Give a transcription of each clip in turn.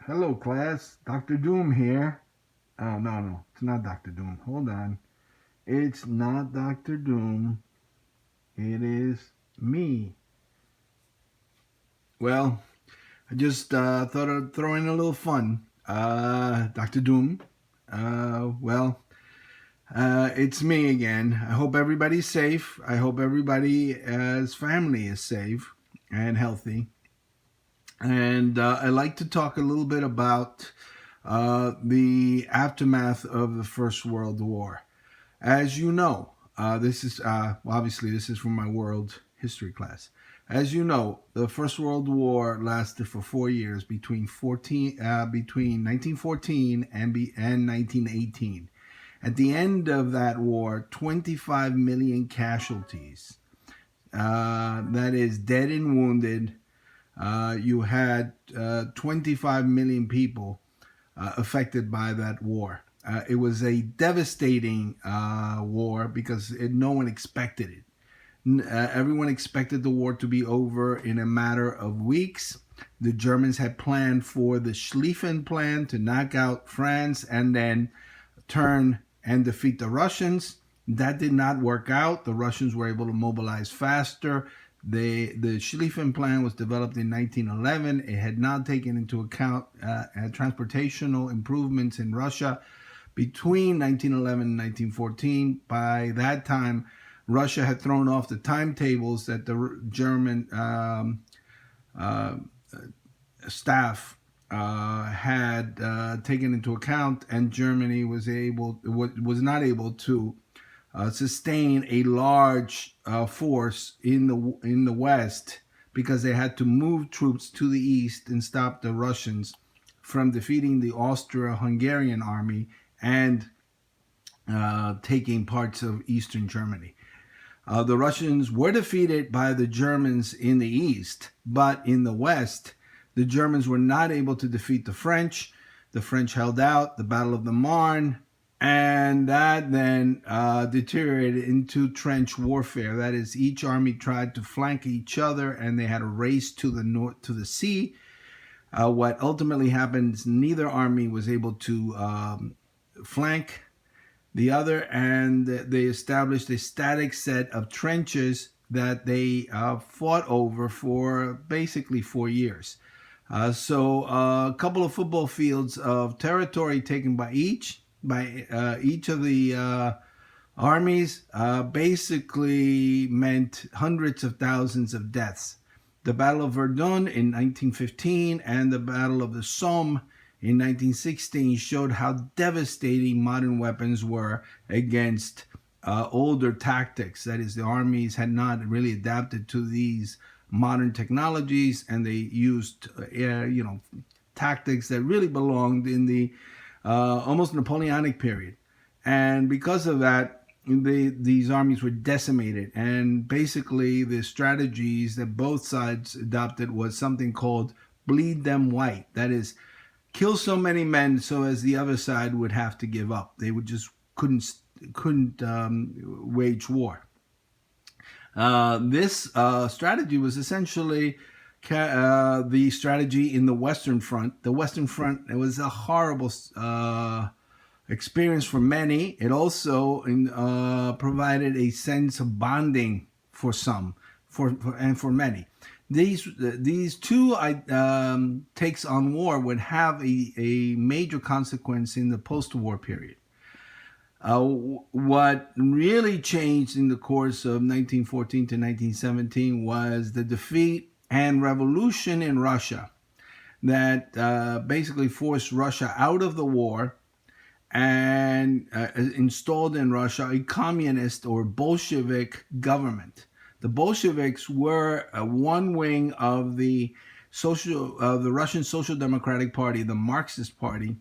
Hello, class. Dr. Doom here. Oh, no, it's not Dr. Doom. Hold on. It's not Dr. Doom. It is me. Well, I just thought I'd throw in a little fun. Dr. Doom. It's me again. I hope everybody's safe. I hope everybody's family is safe and healthy. And I'd like to talk a little bit about the aftermath of the First World War. As you know, obviously this is from my world history class. As you know, the First World War lasted for 4 years between 1914 and 1918. At the end of that war, 25 million casualties. That is dead and wounded. You had 25 million people affected by that war. It was a devastating war because no one expected it. Everyone expected the war to be over in a matter of weeks. The Germans had planned for the Schlieffen Plan to knock out France and then turn and defeat the Russians. That did not work out. The Russians were able to mobilize faster. The Schlieffen Plan was developed in 1911. It had not taken into account transportational improvements in Russia between 1911 and 1914. By that time, Russia had thrown off the timetables that the German uh, staff had taken into account, and Germany was not able to sustain a large force in the West because they had to move troops to the east and stop the Russians from defeating the Austro-Hungarian army and taking parts of eastern Germany. The Russians were defeated by the Germans in the east, but in the west, the Germans were not able to defeat the French. The French held out, the Battle of the Marne, and that then deteriorated into trench warfare. That is, each army tried to flank each other, and they had a race to the north, to the sea. What ultimately happened is neither army was able to flank the other, and they established a static set of trenches that they fought over for basically 4 years. So a couple of football fields of territory taken by each of the armies basically meant hundreds of thousands of deaths. The Battle of Verdun in 1915 and the Battle of the Somme in 1916 showed how devastating modern weapons were against older tactics. That is, the armies had not really adapted to these modern technologies, and they used, tactics that really belonged in the almost Napoleonic period. And because of that, these armies were decimated. And basically, the strategies that both sides adopted was something called bleed them white. That is, kill so many men so as the other side would have to give up. They would just couldn't wage war. This strategy was essentially the strategy in the Western Front. The Western Front, it was a horrible experience for many. It also provided a sense of bonding for some, and for many. These two takes on war would have a major consequence in the post-war period. What really changed in the course of 1914 to 1917 was the defeat and revolution in Russia that basically forced Russia out of the war and installed in Russia a communist or Bolshevik government. The Bolsheviks were one wing of the Russian Social Democratic Party, the Marxist Party,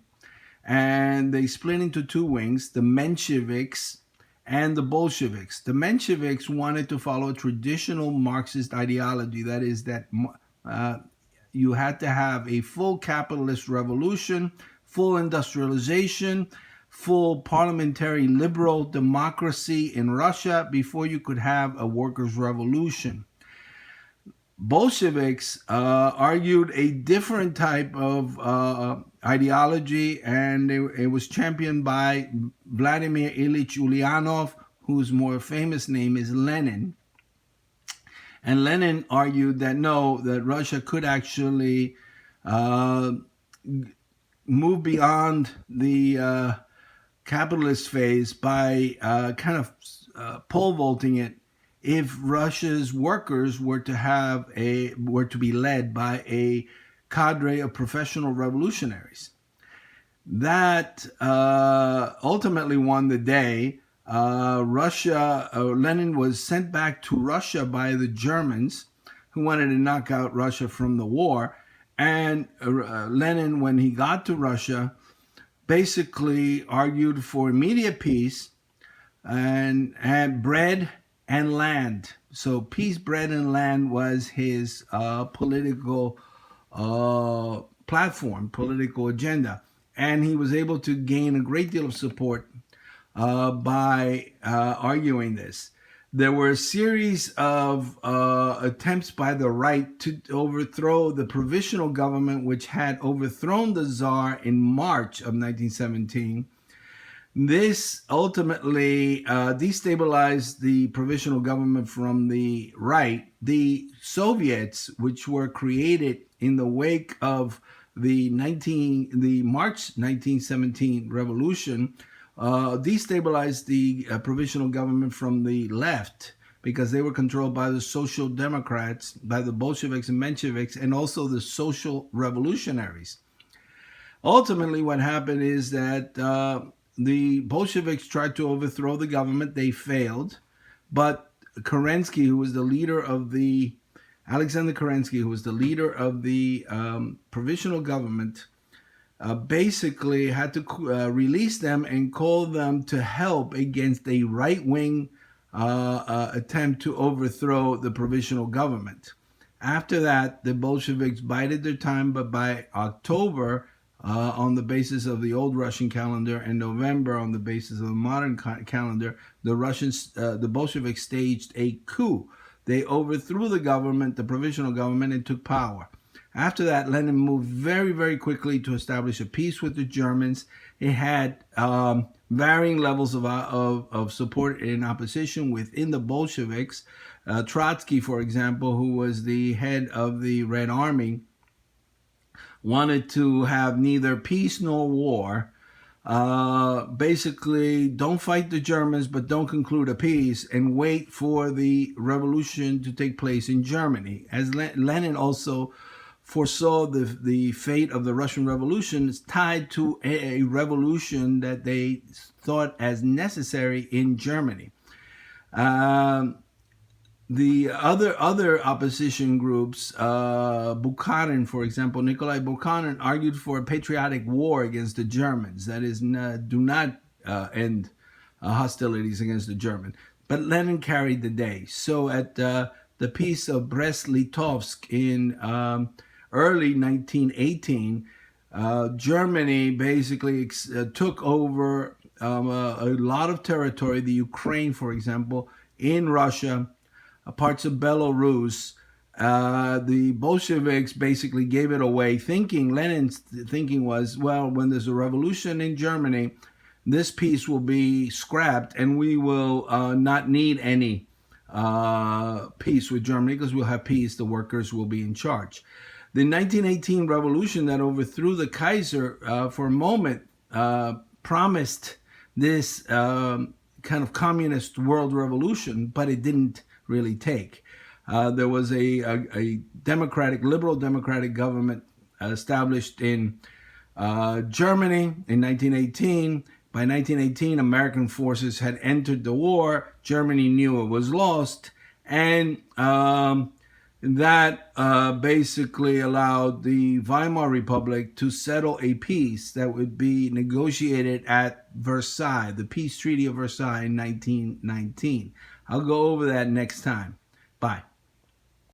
and they split into two wings, the Mensheviks and the Bolsheviks. The Mensheviks wanted to follow traditional Marxist ideology, that is, that you had to have a full capitalist revolution, full industrialization, full parliamentary liberal democracy in Russia before you could have a workers' revolution. Bolsheviks argued a different type of ideology, and it was championed by Vladimir Ilyich Ulyanov, whose more famous name is Lenin. And Lenin argued that no, that Russia could actually uh, move beyond the capitalist phase by kind of pole vaulting it if Russia's workers were to be led by a cadre of professional revolutionaries. That ultimately won the day. Lenin was sent back to Russia by the Germans, who wanted to knock out Russia from the war. And Lenin, when he got to Russia, basically argued for immediate peace and had bread and land. So peace, bread, and land was his political platform, political agenda. And he was able to gain a great deal of support by arguing this. There were a series of attempts by the right to overthrow the provisional government, which had overthrown the Tsar in March of 1917. This ultimately destabilized the provisional government from the right. The Soviets, which were created in the wake of the March 1917 revolution, destabilized the provisional government from the left, because they were controlled by the Social Democrats, by the Bolsheviks and Mensheviks, and also the social revolutionaries. Ultimately, what happened is that the Bolsheviks tried to overthrow the government. They failed, but Kerensky, who was the leader of the Alexander Kerensky, who was the leader of the provisional government, basically had to release them and call them to help against a right-wing attempt to overthrow the provisional government. After that, the Bolsheviks bided their time, but by October, on the basis of the old Russian calendar, and November on the basis of the modern calendar, the Bolsheviks staged a coup. They overthrew the government, the provisional government, and took power. After that, Lenin moved very, very quickly to establish a peace with the Germans. It had varying levels of support and opposition within the Bolsheviks. Trotsky, for example, who was the head of the Red Army, wanted to have neither peace nor war. Basically, don't fight the Germans, but don't conclude a peace, and wait for the revolution to take place in Germany. As Lenin also foresaw the fate of the Russian Revolution is tied to a revolution that they thought as necessary in Germany. The other opposition groups, Bukharin, for example, Nikolai Bukharin argued for a patriotic war against the Germans. That is, do not end hostilities against the Germans. But Lenin carried the day. So at the Peace of Brest-Litovsk in early 1918, Germany basically took over a lot of territory, the Ukraine, for example, in Russia, parts of Belarus. The Bolsheviks basically gave it away, Lenin's thinking was, well, when there's a revolution in Germany, this peace will be scrapped and we will not need any peace with Germany, because we'll have peace, the workers will be in charge. The 1918 revolution that overthrew the Kaiser for a moment promised this kind of communist world revolution, but it didn't really take. There was a liberal democratic government established in Germany in 1918. By 1918, American forces had entered the war. Germany knew it was lost, and that basically allowed the Weimar Republic to settle a peace that would be negotiated at Versailles, the Peace Treaty of Versailles in 1919. I'll go over that next time. Bye.